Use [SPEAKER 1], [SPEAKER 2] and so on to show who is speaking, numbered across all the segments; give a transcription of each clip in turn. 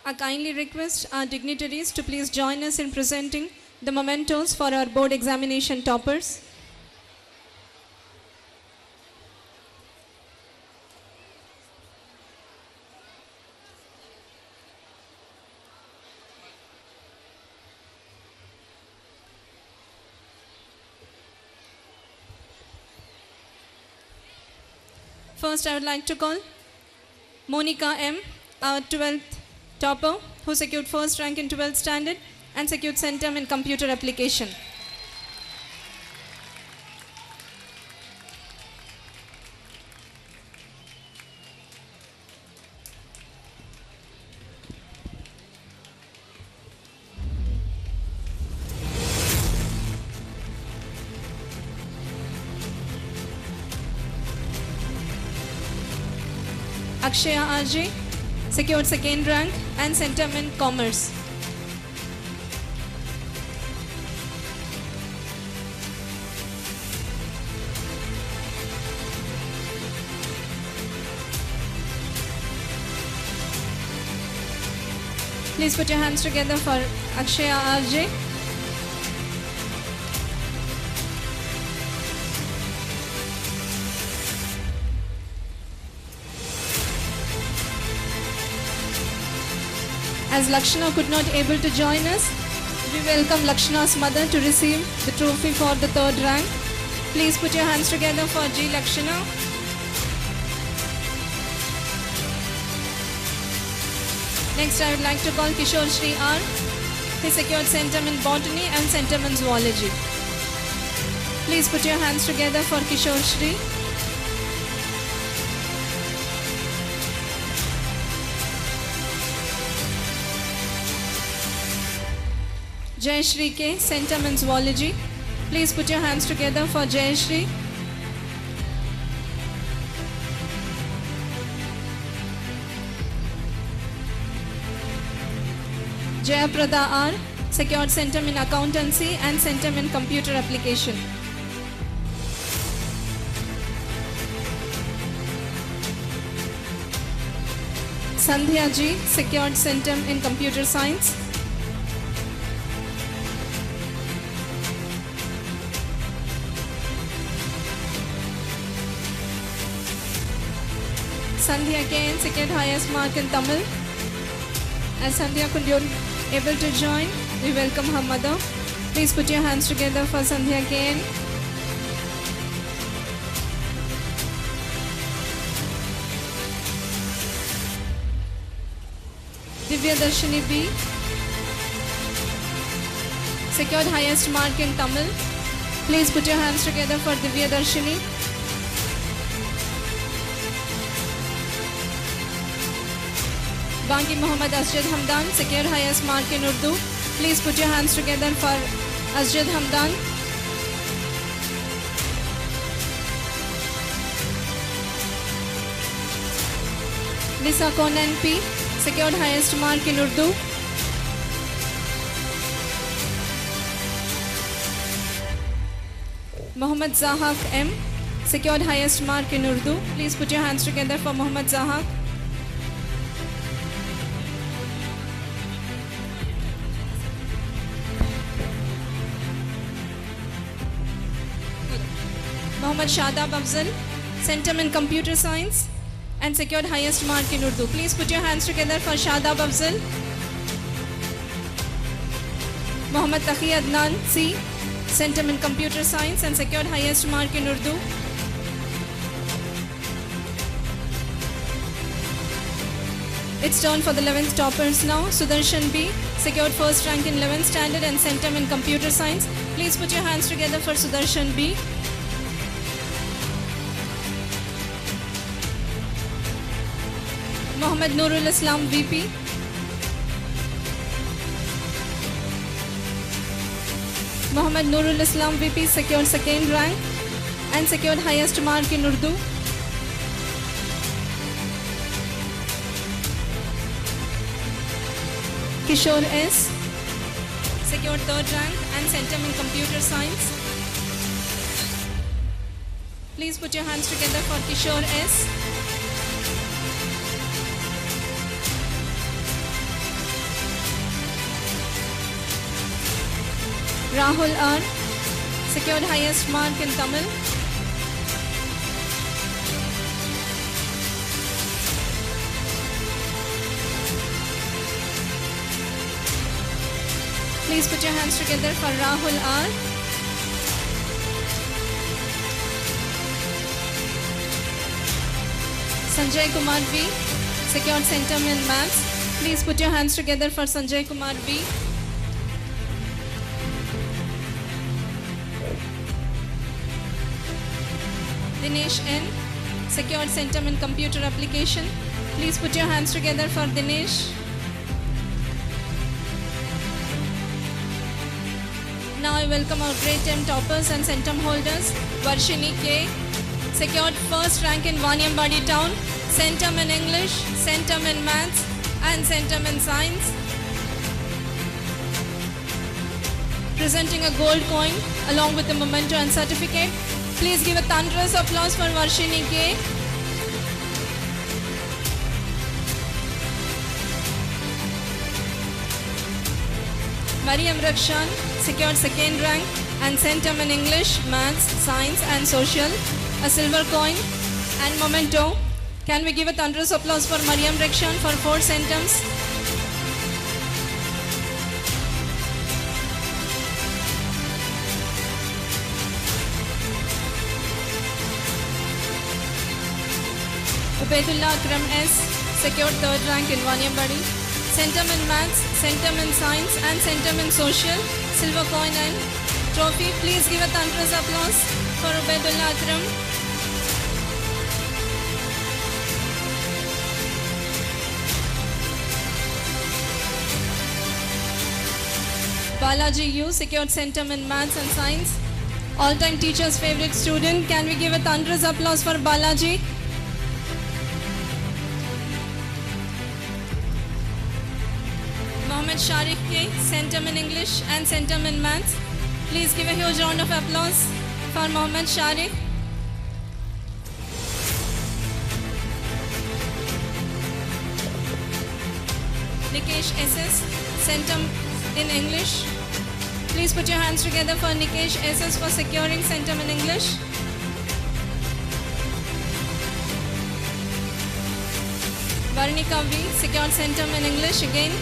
[SPEAKER 1] I kindly request our dignitaries to please join us in presenting the mementos for our board examination toppers. First, I would like to call Monica M., our 12th topper, who secured first rank in 12th standard and secured centum in computer application. Akshaya RJ secured second rank and centum in commerce. Please put your hands together for Akshaya RJ. As Lakshana could not able to join us, we welcome Lakshana's mother to receive the trophy for the third rank. Please put your hands together for G. Lakshana. Next, I would like to call Kishore Shri R. He secured centum in botany and centum in zoology. Please put your hands together for Kishore Shri. Jay Shri K, centum in zoology. Please put your hands together for Jay Shri. Jayaprada R secured centum in accountancy and centum in computer application. Sandhya G secured centum in computer science. Sandhya K secured highest mark in Tamil. As Sandhya could not able to join, we welcome her mother. Please put your hands together for Sandhya K. Divya Darshini B secured highest mark in Tamil. Please put your hands together for Divya Darshini. Banki Mohammad Asjad Hamdan secured highest mark in Urdu. Please put your hands together for Asjad Hamdan. Nisa Konan P secured highest mark in Urdu. Mohammad Zahak M secured highest mark in Urdu. Please put your hands together for Mohammad Zahak. Mohammad Shadab Afzal, centum in computer science and secured highest mark in Urdu. Please put your hands together for Shadab Afzal. Mohammad Taqi Adnan C, centum in computer science and secured highest mark in Urdu. It's turn for the 11th toppers now. Sudarshan B secured first rank in 11th standard and centum in computer science. Please put your hands together for Sudarshan B. Mohammad Nurul Islam VP. Mohammad Nurul Islam VP secured second rank and secured highest mark in Urdu. Kishore S secured third rank and centum in computer science. Please put your hands together for Kishore S. Rahul R. Secured highest mark in Tamil. Please put your hands together for Rahul R. Sanjay Kumar V. Secured centum in maths. Please put your hands together for Sanjay Kumar V. Dinesh N. Secured centum in computer application. Please put your hands together for Dinesh. Now I welcome our grade 10 toppers and centum holders. Varshini K. Secured first rank in Vaniambadi town. Centum in English, centum in maths and centum in science. Presenting a gold coin along with the memento and certificate. Please give a thunderous applause for Varshini K. Mariam Rakshan secured second rank and centum in English, maths, science and social. A silver coin and memento. Can we give a thunderous applause for Mariam Rakshan for 4 centums? Ubaidullah Akram S. secured third rank in Vaniambadi. Centum in maths, centum in science and centum in social. Silver coin and trophy. Please give a thunderous applause for Ubaidullah Akram. Balaji U secured centum in maths and science. All-time teacher's favorite student. Can we give a thunderous applause for Balaji? Mohammed Sharif K. centum in English and centum in maths. Please give a huge round of applause for Mohammed Sharif. Nikesh SS centum in English. Please put your hands together for Nikesh SS for securing centum in English. Varnika V secured centum in English again.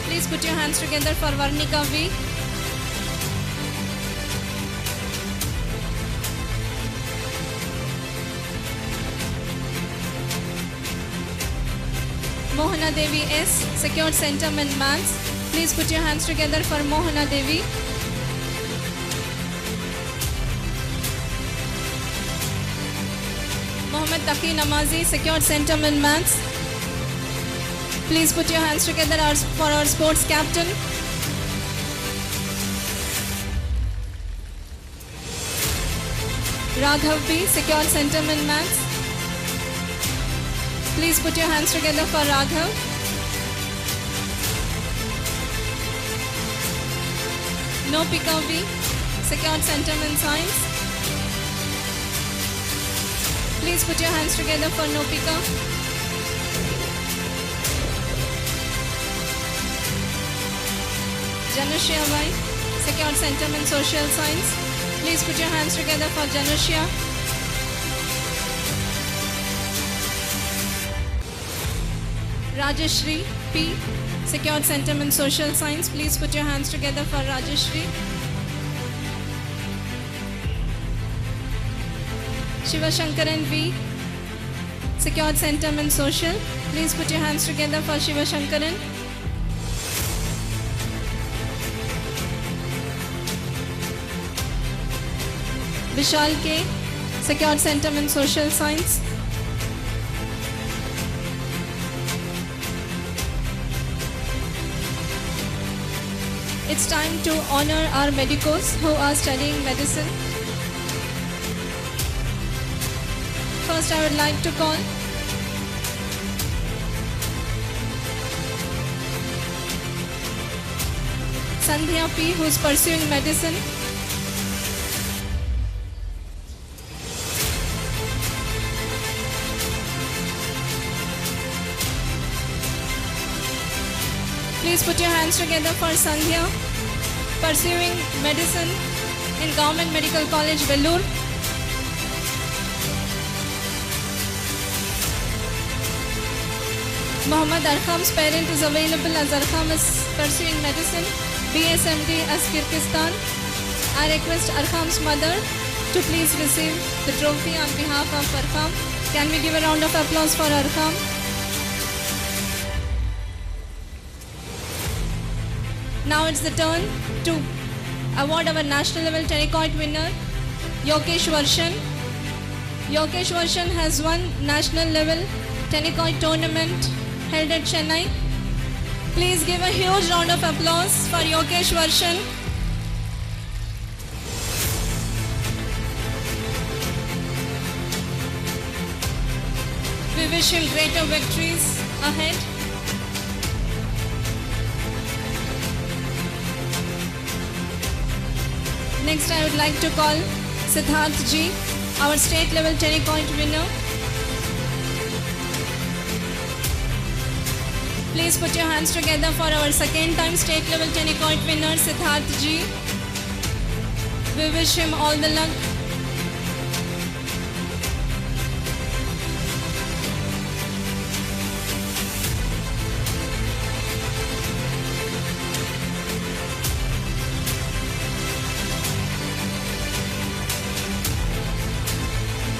[SPEAKER 1] Please put your hands together for Varnika V. Mohana Devi S secured centum in maths. Please put your hands together for Mohana Devi. Mohammed Taqi Namazi secured centum in maths. Please put your hands together for our sports captain. Raghav B secured centum in maths. Please put your hands together for Raghav. Nopika V secured centum in science. Please put your hands together for Nopika. Janushya Y secured centum in social science. Please put your hands together for Janushya. Rajeshri P secured centum in social science. Please put your hands together for Rajeshri. Shivashankaran V secured centum in social. Please put your hands together for Shivashankaran. Vishal K secured centum in social science. It's time to honor our medicos who are studying medicine. First, I would like to call Sandhya P, who is pursuing medicine. Please put your hands together for Sandhya. pursuing medicine in Government Medical College, Vellore. Muhammad Arqam's parent is available as Arqam is pursuing medicine, BSMD as Kyrgyzstan. I request Arqam's mother to please receive the trophy on behalf of Arqam. Can we give a round of applause for Arqam? Now it's the turn to award our national level Tennis winner, Yokesh Varshan. Yokesh Varshan has won national level Tennis tournament held at Chennai. Please give a huge round of applause for Yokesh Varshan. We wish him greater victories ahead. Next, I would like to call Siddharth Ji, our state level tennis winner. Please put your hands together for our second time state level tennis winner, Siddharth Ji. We wish him all the luck.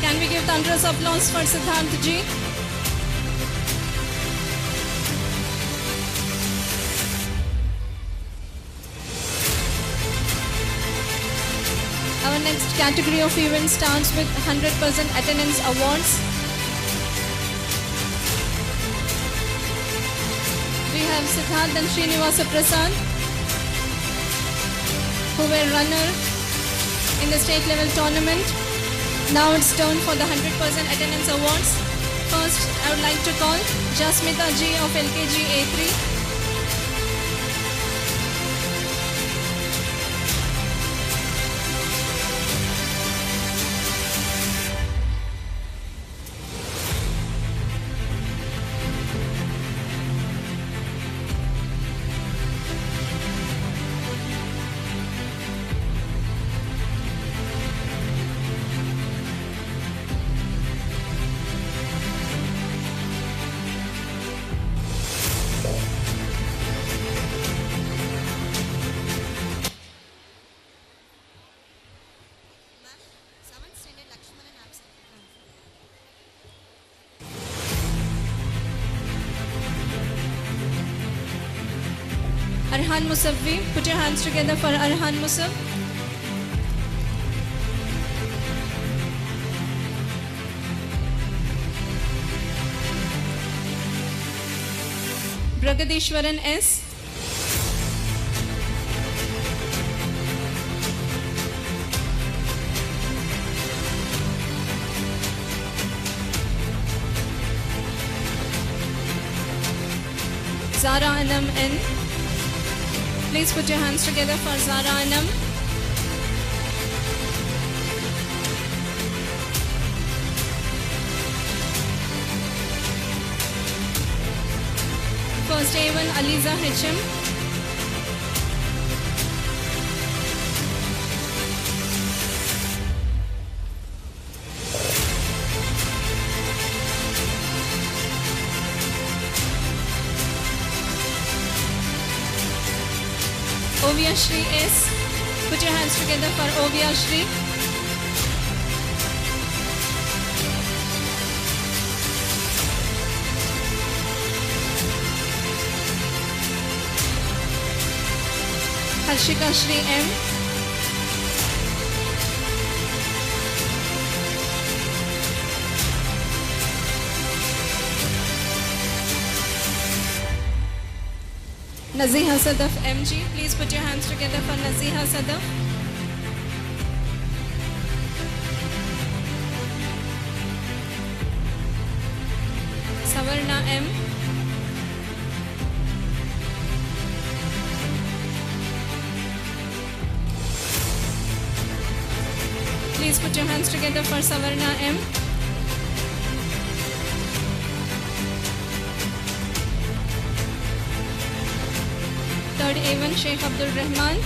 [SPEAKER 1] Can we give thunderous applause for Siddharth Ji? Our next category of event starts with 100% attendance awards. We have Siddharth and Srinivasa Prasad, who were runner in the state level tournament. Now it's turn for the 100% attendance awards. First, I would like to call Jasmita Ji of LKG A3. Arhan Musafvi, put your hands together for Arhan Musaf. Bragadishwaran S. Zara Anam N. Please put your hands together for Zara Anam. First A1 Aliza HM. Ovia Shri S. Put your hands together for Ovia Shri. Harshika Shri M. Naziha Sadaf MG, please put your hands together for Naziha Sadaf. Savarna M. Please put your hands together for Savarna M. Third A1 Sheikh Abdul Rahman.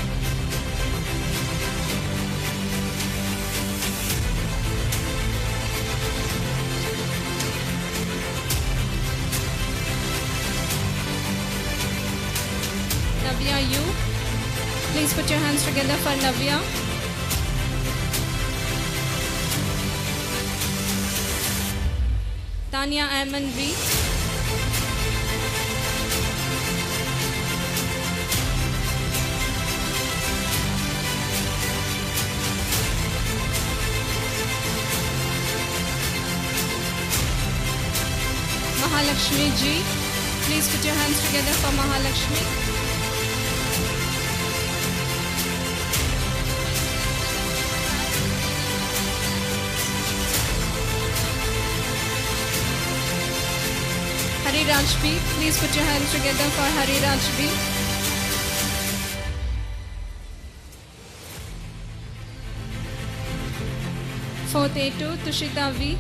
[SPEAKER 1] Navya U. Please put your hands together for Navya. Tanya Ayman V. Mahalakshmi G. Please put your hands together for Mahalakshmi. Hariraj B. Please put your hands together for Hariraj B. Fourth A2, Tushita V.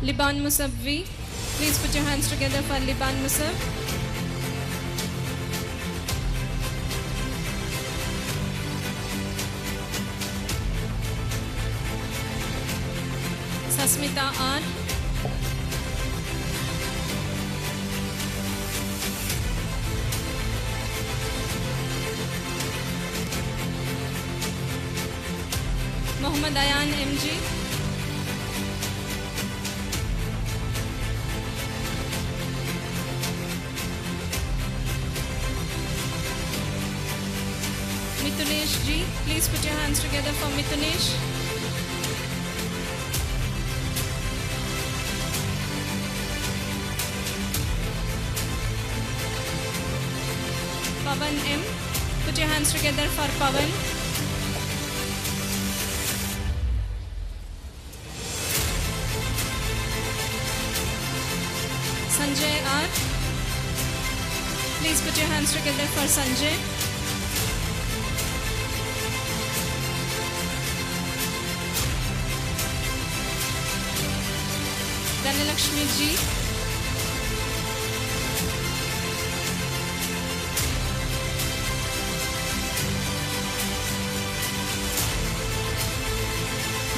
[SPEAKER 1] Liban Musab V. Please put your hands together for Liban Musab. Sasmita R. Mohammad Ayan MG. Mithunesh G. Please put your hands together for Mithunesh. Pavan M. Put your hands together for Pavan. Sanjay R. Please put your hands together for Sanjay. Dhanalakshmi G.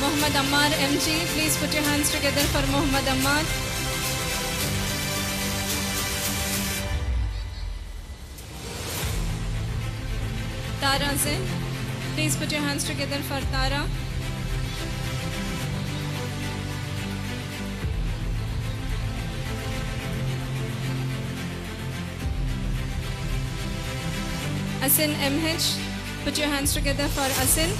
[SPEAKER 1] Mohammad Ammar MG. Please put your hands together for Mohammad Ammar. Tara Zain. Please put your hands together for Tara. Asin MH. Put your hands together for Asin.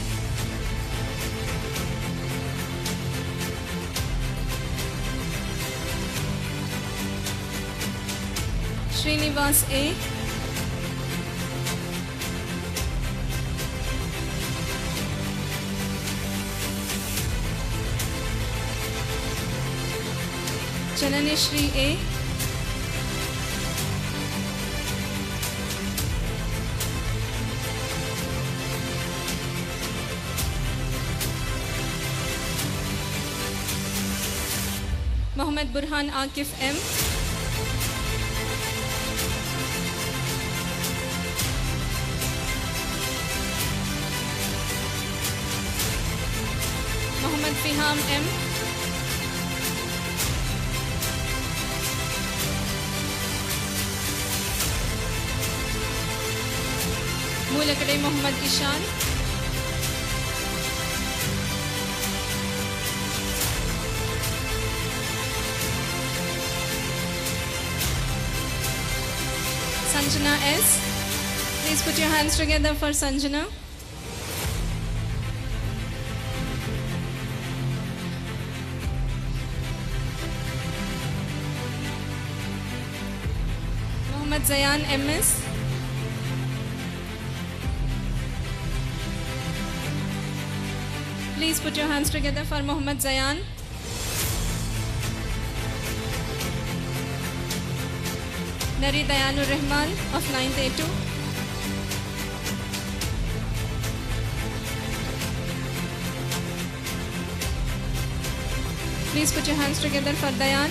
[SPEAKER 1] Srinivas A. Jananishri A. Mohammad Burhan Akif M. Mohammad Fiham M. Mulakadai Mohammad Ishan. Sanjana S. Please put your hands together for Sanjana. Mohammad Zayan MS. Please put your hands together for Mohammad Zayan. Nari Dayanur Rahman of 9th A2. Please put your hands together for Dayan.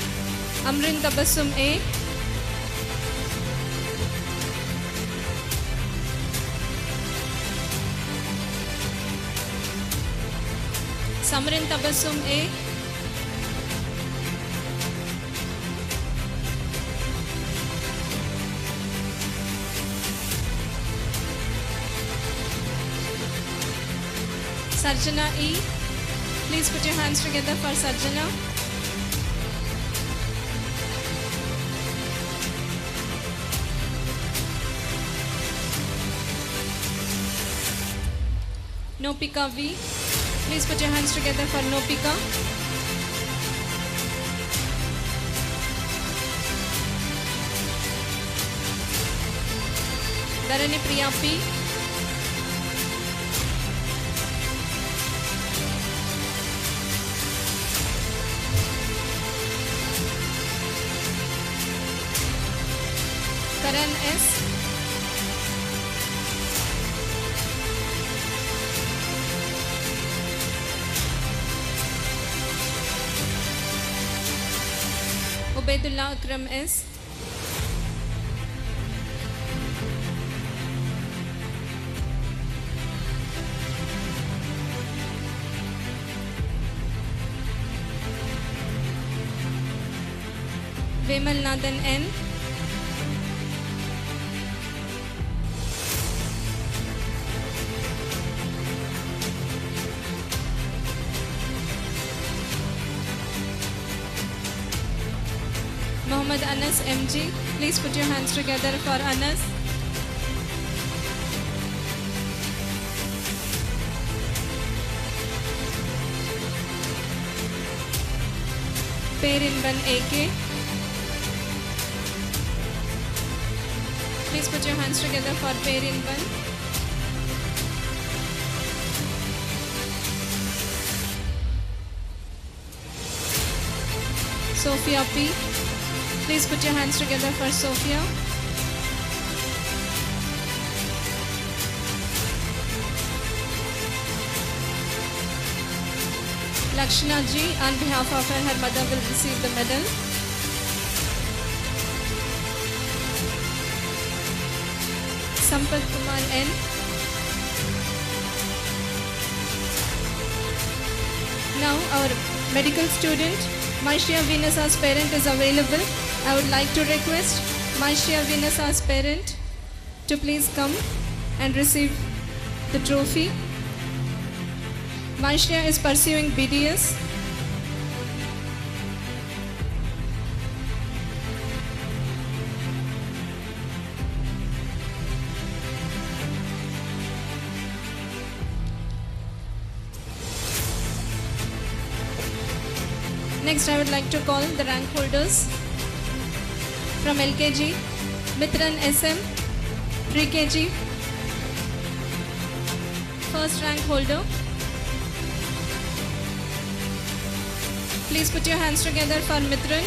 [SPEAKER 1] Amrin Tabassum A. Samrin Tabassum A. Sarjana E. Please put your hands together for Sarjana. Nopika V. Please put your hands together for Nopika. Dharani Priya P. Karan S. Ubaidullah Akram S. Vimal Nathan N. Mohammad Anas MG. Please put your hands together for Anas. Perinban AK. Please put your hands together for Perinban. Sophia P. Please put your hands together for Sophia. Lakshana G, on behalf of her mother, will receive the medal. Sampath Kumar N. Now our medical student, Maishya Venasa's parent is available. I would like to request Maishya Venasa's parent to please come and receive the trophy. Maishya is pursuing BDS. Next, I would like to call the rank holders. From LKG, Mitran SM, Pre-KG, first rank holder. Please put your hands together for Mitran.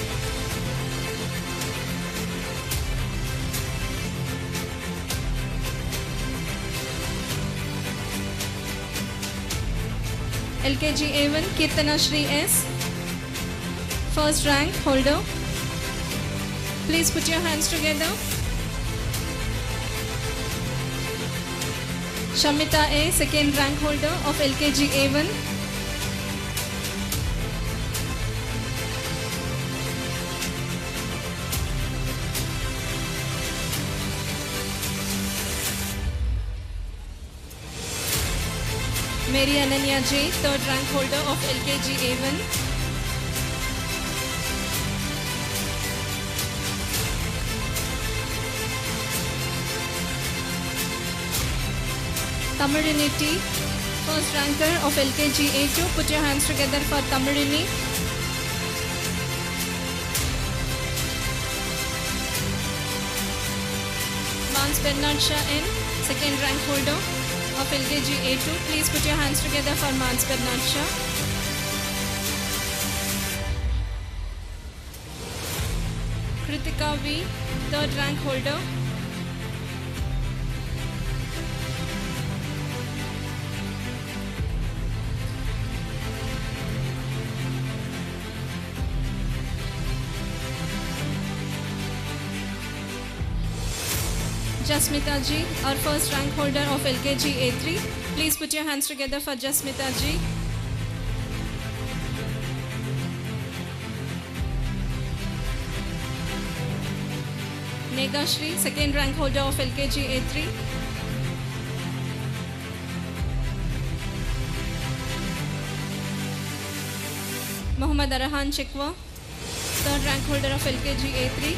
[SPEAKER 1] LKG A1, Kirtana Shri S, first rank holder. Please put your hands together. Shamita A, second rank holder of LKG A1. Mary Ananya J, third rank holder of LKG A1. Tamirini T, first ranker of LKG A2. Put your hands together for Tamirini. Mans Bernard Shah N, second rank holder of LKG A2. Please put your hands together for Mans Bernard Shah. Kritika V, third rank holder. Jasmita Ji, our first rank holder of LKG A3. Please put your hands together for Jasmita Ji. Megha Shri, second rank holder of LKG A3. Muhammad Arahan Chekwa, third rank holder of LKG A3.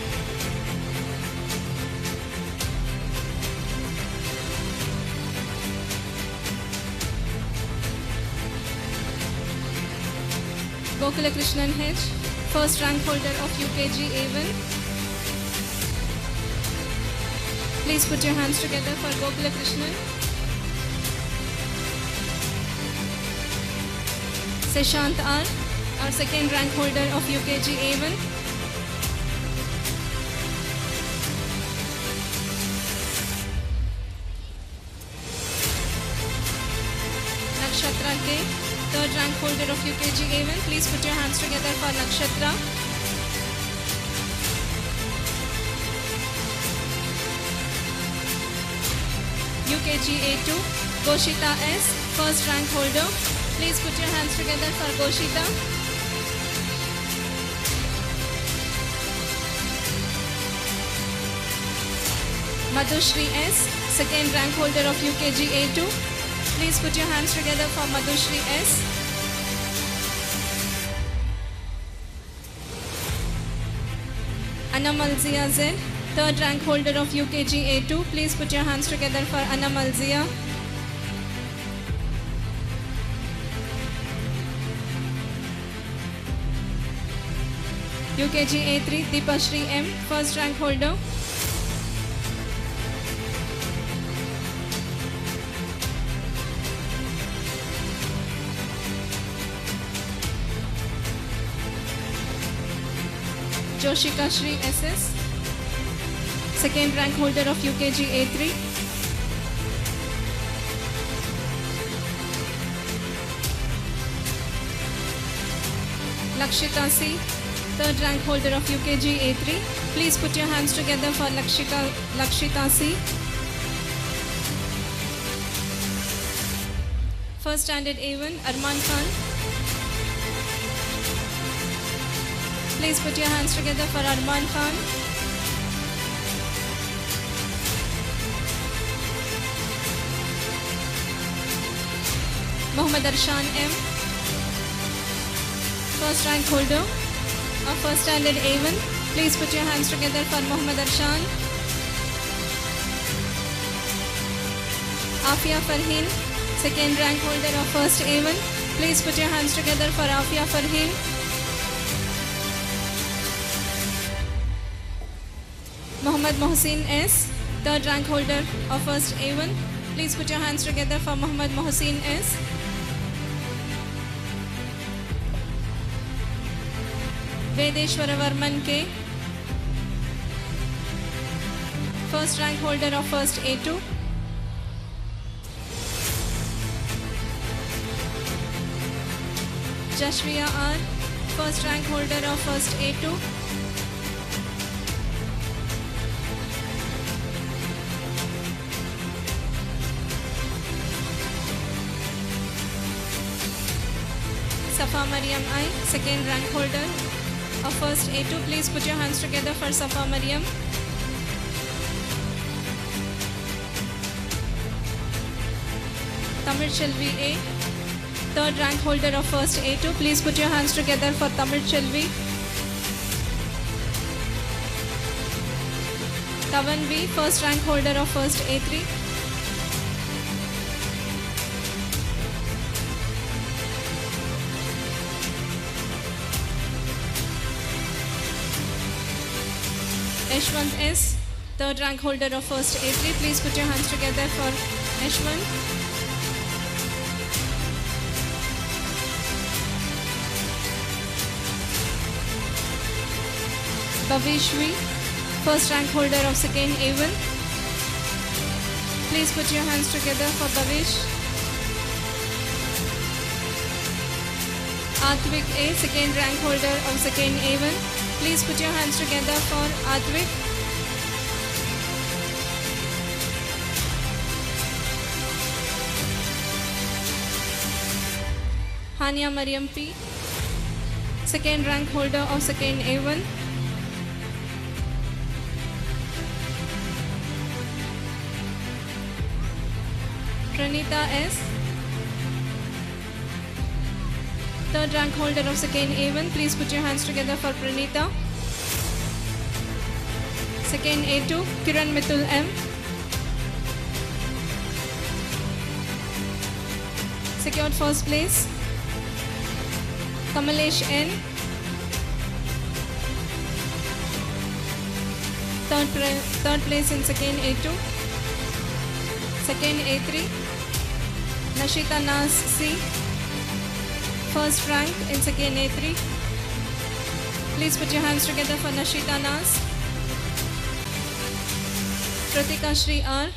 [SPEAKER 1] Gokula Krishnan H, first rank holder of UKG A1. Please put your hands together for Gokula Krishnan. Seshant R, our second rank holder of UKG A1. Nakshatra K, third rank holder of UKG A1. Please put your hands together for Nakshatra. UKG A2, Goshita S, first rank holder. Please put your hands together for Goshita. Madhushri S, second rank holder of UKG A2. Please put your hands together for Madhushri S. Anamalzia Z, third rank holder of UKG A2. Please put your hands together for Anamalzia. UKG A3, Deepashri M, first rank holder. Joshika Shri SS, second rank holder of UKG A3. Lakshita C, third rank holder of UKG A3. Please put your hands together for Lakshita C. First standard A1, Arman Khan. Please put your hands together for Arman Khan. Muhammad Arshan M, first rank holder of first standard A1. Please put your hands together for Muhammad Arshan. Afia Farheen, second rank holder of first A1. Please put your hands together for Afia Farheen. Muhammad Mohsin S, third rank holder of first A1. Please put your hands together for Muhammad Mohsin S. Vedeshwara Varman K, first rank holder of first A2. Jashviya R, first rank holder of first A2. Safa Mariam I, second rank holder of first A2. Please put your hands together for Safa Mariam. Tamil Chelvi A, third rank holder of first A2. Please put your hands together for Tamil Chelvi. Tavan V, first rank holder of first A3. Yashwant S, third rank holder of first A3. Please put your hands together for Yashwant. Bhavish V, first rank holder of second A1. Please put your hands together for Bhavish. Atvik A, second rank holder of second A1. Please put your hands together for Atvik. Hania Mariam P, second rank holder of second A1. Pranita S. Third rank holder of second A1. Please put your hands together for Pranita. Second A2, Kiran Mithul M. Secured first place. Kamalesh N. Third place in second A2. Second A3, Nashita Nas C. First rank in second A3. Please put your hands together for Nashita Nas. Pratika Shri R.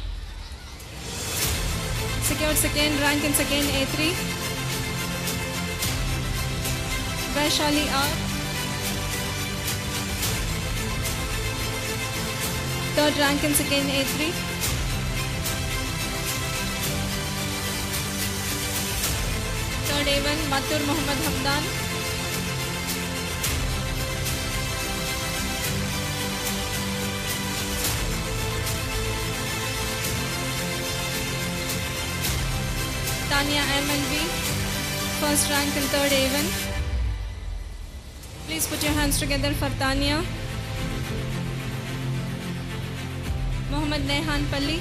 [SPEAKER 1] Secured second rank in second A3. Vaishali R. Third rank in second A3. Third A1, Mathur Muhammad Hamdan. Tanya M and V, first rank in third A1. Please put your hands together for Tanya. Mohammad Nehan Palli,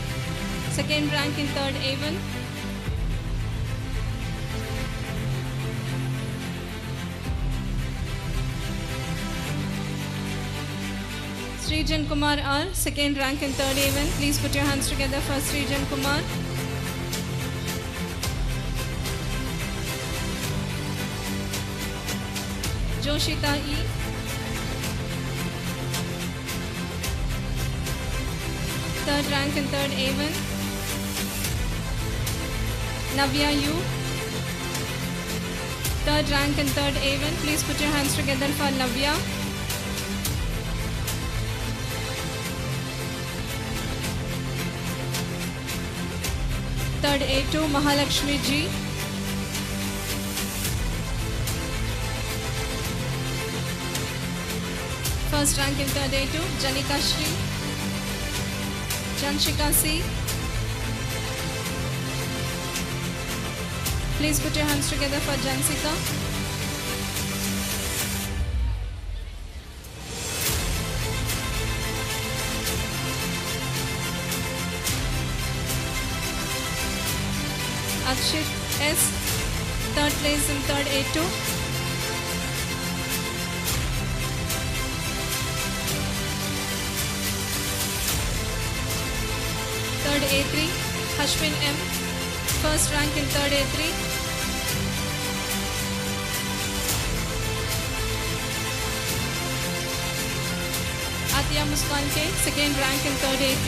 [SPEAKER 1] second rank in third A1. Srijan Kumar R, second rank in third A1. Please put your hands together for Srijan Kumar. Joshita E. Third rank in third A1. Navya U. Third rank in third A1. Please put your hands together for Navya. Third A2, Mahalakshmi G. First rank in third A2, Janika Shri. Janshika C. Please put your hands together for Jansika. Akshit S. Third place in third A2. Third A3, Hashwin M. First rank in third A3. Atiya Muskan K. Second rank in third A3.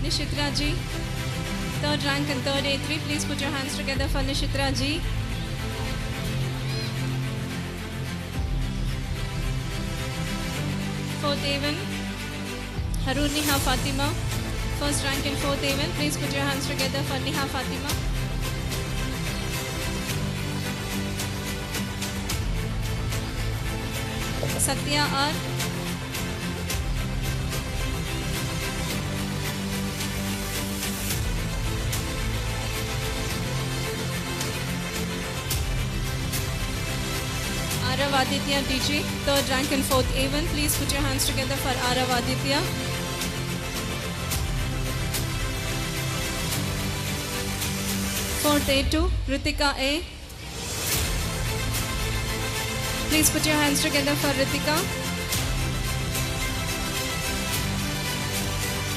[SPEAKER 1] Nishitra G. Third rank in third A3. Please put your hands together for Nishitra G. Fourth A1, Harur Niha Fatima. First rank in fourth A1. Please put your hands together for Niha Fatima. Satya R. Arav Aditya DG, third rank in fourth A1. Please put your hands together for Arav Aditya. Fourth A2, Ritika A. Please put your hands together for Ritika.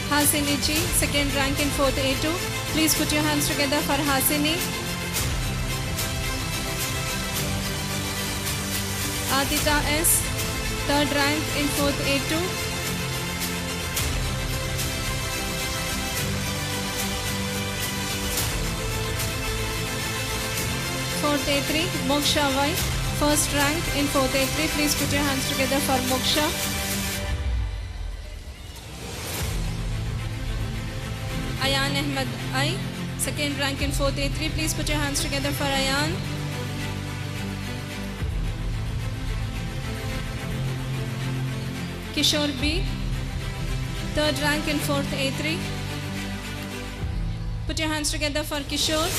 [SPEAKER 1] Hasini G, second rank in fourth A2. Please put your hands together for Hasini. Adita S, third rank in fourth A2. Fourth A3, Moksha Y, first rank in fourth A3. Please put your hands together for Moksha. Ayan Ahmed I, second rank in fourth A3. Please put your hands together for Ayan. Kishore B, 3rd rank in 4th A3. Put your hands together for Kishore.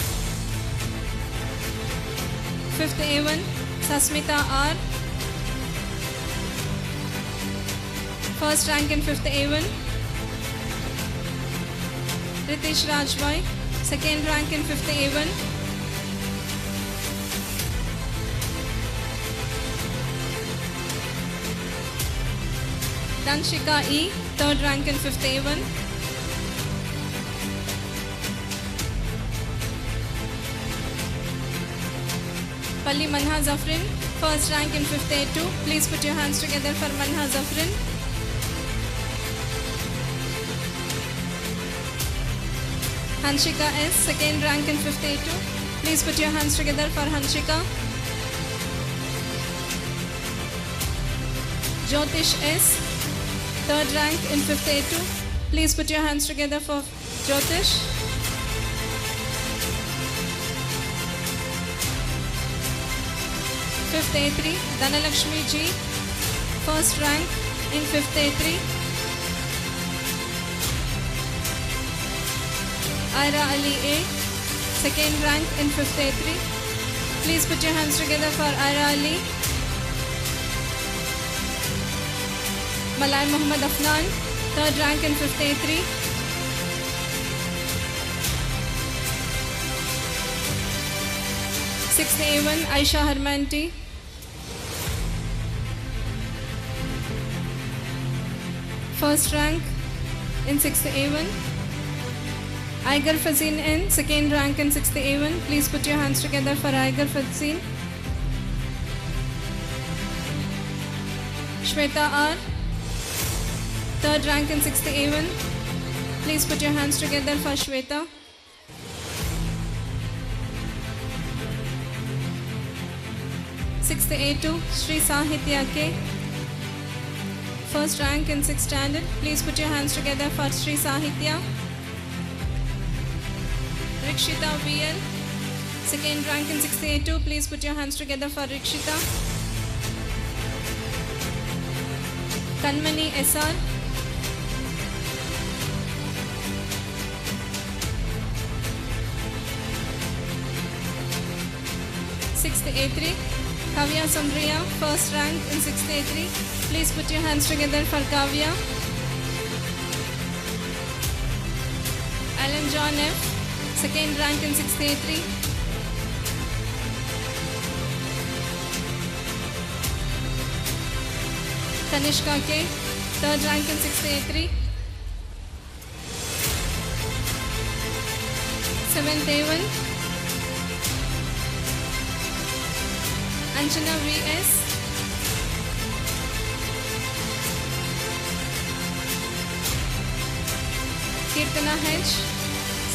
[SPEAKER 1] 5th A1, Sasmita R, 1st rank in 5th A1. Ritesh Rajbhai, 2nd rank in 5th A1. Danshika E, 3rd rank in 5th A1. Palli Manha Zafrin, 1st rank in 5th A2. Please put your hands together for Manha Zafrin. Hanshika S, 2nd rank in 5th A2. Please put your hands together for Hanshika. Jyotish S, 3rd rank in 5th A2. Please put your hands together for Jyotish. Fifth A3, Dhanalakshmi G, 1st rank in 5th A3. Aira Ali A, 2nd rank in 5th A3. Please put your hands together for Aira Ali. Malay Muhammad Afnan, 3rd rank in 5th A3. Sixth A1, Aisha Harmanti, 1st rank in 6th A1. Aigar Fazeen N, 2nd rank in 6th A1. Please put your hands together for Aigar Fazeen. Shweta R, 3rd rank in 6th A1. Please put your hands together for Shweta. Sixth A2, Sri Sahitya K, 1st rank in 6th standard. Please put your hands together for Sri Sahitya. Rikshita VL, 2nd rank in 6th A2. Please put your hands together for Rikshita. Kanmani SR, 6th A3. Kavya Samriya, 1st rank in 6th A3. Please put your hands together for Kavya. Alan John F, 2nd rank in 6th A3. Kanishka K, 3rd rank in 6th A3. 7th A1, Anjana VS, 'Kirtana H,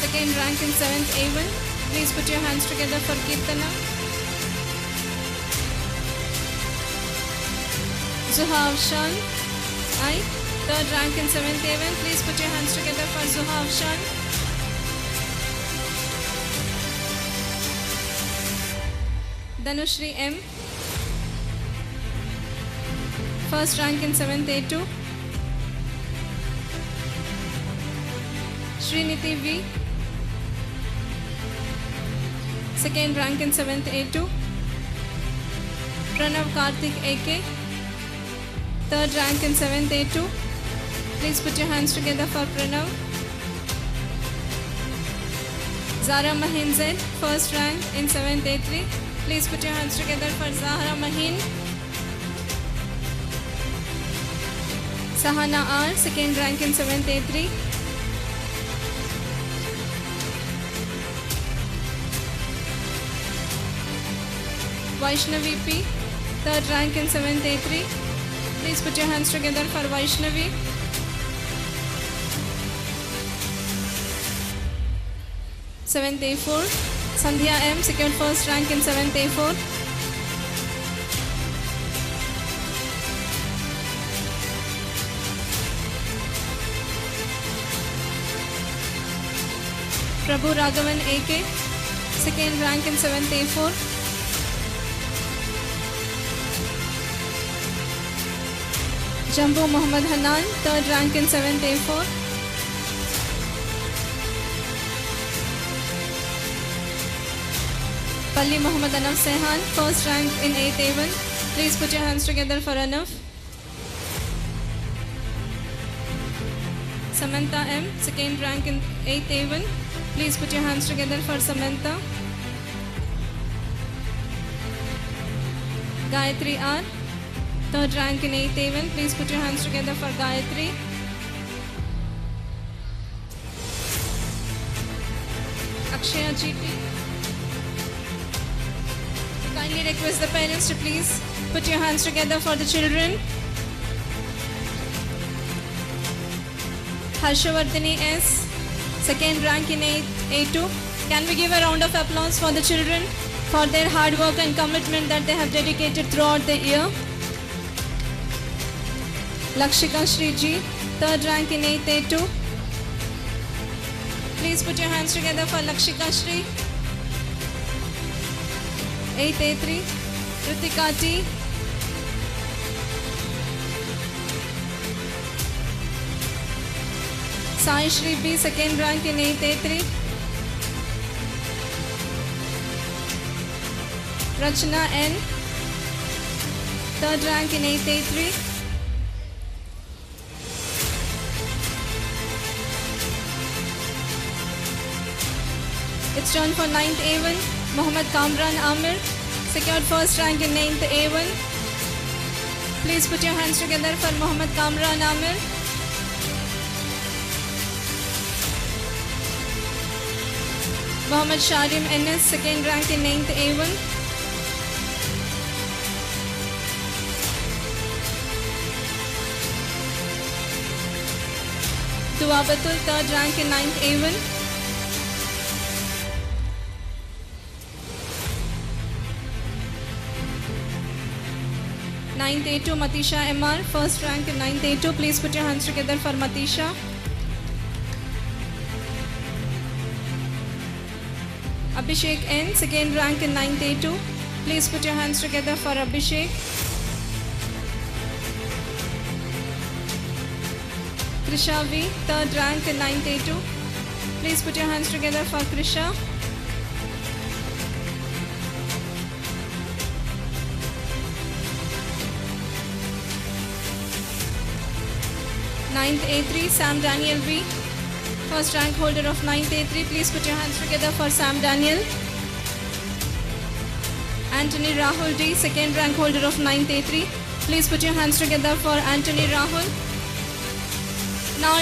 [SPEAKER 1] 2nd rank in 7th A1. Please put your hands together for Kirtana. Zuha Afshan I, 3rd rank in 7th A1. Please put your hands together for Zuha Afshan. Dhanushri M, 1st rank in 7th A2. Sriniti V, 2nd rank in 7th A2. Pranav Karthik AK, 3rd rank in 7th A2. Please put your hands together for Pranav. Zara Mahin Z, 1st rank in 7th A3. Please put your hands together for Zahra Mahin. Sahana R, 2nd rank in 7th A3. Vaishnavi P, 3rd rank in 7th A3. Please put your hands together for Vaishnavi. Seventh A4, Sandhya M, secured 1st rank in 7th A4. Prabhu Raghavan AK, 2nd rank in 7th A4. Jambu Muhammad Hanan, 3rd rank in 7th A4. Palli Muhammad Anaf Sehan, 1st rank in 8th A1. Please put your hands together for Anaf. Samantha M, 2nd rank in 8th A1. Please put your hands together for Samantha. Gayatri R, 3rd rank in 8th A1. Please put your hands together for Gayatri. Akshaya GT. Kindly request the parents to please put your hands together for the children. Harshavardhani S, 2nd rank in 8th A2. Can we give a round of applause for the children for their hard work and commitment that they have dedicated throughout the year? Lakshika Shri Ji, 3rd rank in 8th A2. Please put your hands together for Lakshika Shri. 8th A3. Ritika T. Sai Shri B, 2nd rank in 8th A3. Rachna N, 3rd rank in 8th A3. It's turn for 9th A1. Mohammad Kamran Amir, secured 1st rank in 9th A1. Please put your hands together for Mohammad Kamran Amir. Mohammad Sharim NS, 2nd rank in 9th A1. Dua Batul, 3rd rank in 9th A1. 9th A2, Matisha MR, 1st rank in 9th A2. Please put your hands together for Matisha. Abhishek N, 2nd rank in 9th A2. Please put your hands together for Abhishek. Krisha V, 3rd rank in 9th A2. Please put your hands together for Krisha. Ninth A3, Sam Daniel V, 1st rank holder of 9th A3. Please put your hands together for Sam Daniel. Anthony Rahul D, 2nd rank holder of 9th A3. Please put your hands together for Anthony Rahul.